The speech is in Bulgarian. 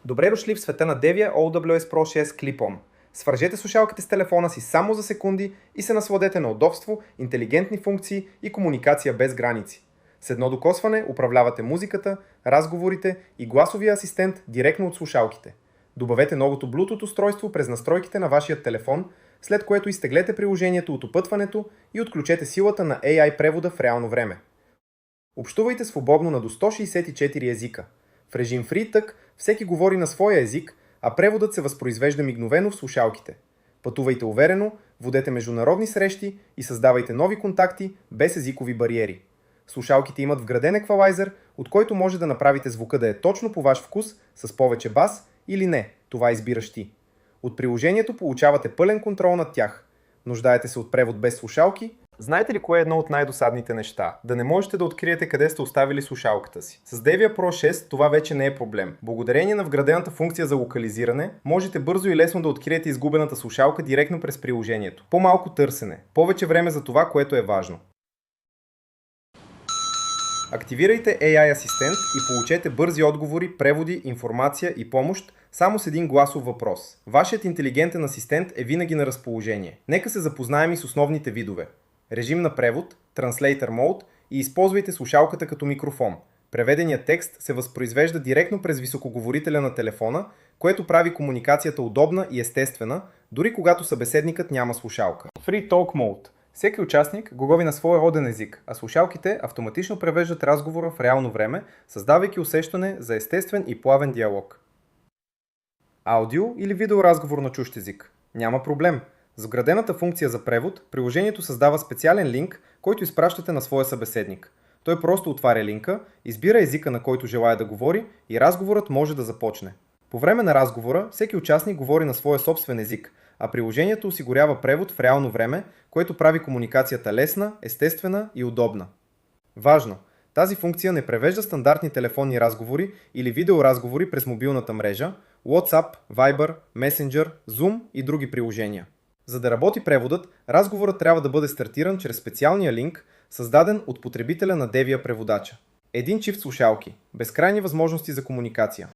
Добре дошли в света на Devia OWS Pro 6 Clip-On. Свържете слушалките с телефона си само за секунди и се насладете на удобство, интелигентни функции и комуникация без граници. С едно докосване управлявате музиката, разговорите и гласовия асистент директно от слушалките. Добавете новото Bluetooth устройство през настройките на вашия телефон, след което изтеглете приложението от опътването и отключете силата на AI превода в реално време. Общувайте свободно на до 164 езика. В режим FreeTalk всеки говори на своя език, а преводът се възпроизвежда мигновено в слушалките. Пътувайте уверено, водете международни срещи и създавайте нови контакти без езикови бариери. Слушалките имат вграден еквалайзер, от който може да направите звука да е точно по ваш вкус, с повече бас или не, това избираш ти. От приложението получавате пълен контрол над тях. Нуждаете се от превод без слушалки? Знаете ли кое е едно от най-досадните неща? Да не можете да откриете къде сте оставили слушалката си. С Devia Pro 6 това вече не е проблем. Благодарение на вградената функция за локализиране, можете бързо и лесно да откриете изгубената слушалка директно през приложението. По-малко търсене, повече време за това, което е важно. Активирайте AI асистент и получете бързи отговори, преводи, информация и помощ само с един гласов въпрос. Вашият интелигентен асистент е винаги на разположение. Нека се запознаем и с основните видове. Режим на превод, Translator Mode и използвайте слушалката като микрофон. Преведеният текст се възпроизвежда директно през високоговорителя на телефона, което прави комуникацията удобна и естествена, дори когато събеседникът няма слушалка. Free Talk Mode. Всеки участник говори на своя роден език, а слушалките автоматично превеждат разговора в реално време, създавайки усещане за естествен и плавен диалог. Аудио или видеоразговор на чужд език. Няма проблем. С вградената функция за превод, приложението създава специален линк, който изпращате на своя събеседник. Той просто отваря линка, избира езика, на който желая да говори и разговорът може да започне. По време на разговора, всеки участник говори на своя собствен език, а приложението осигурява превод в реално време, което прави комуникацията лесна, естествена и удобна. Важно! Тази функция не превежда стандартни телефонни разговори или видеоразговори през мобилната мрежа, WhatsApp, Viber, Messenger, Zoom и други приложения. За да работи преводът, разговорът трябва да бъде стартиран чрез специалния линк, създаден от потребителя на Devia преводача. Един чифт слушалки, безкрайни възможности за комуникация.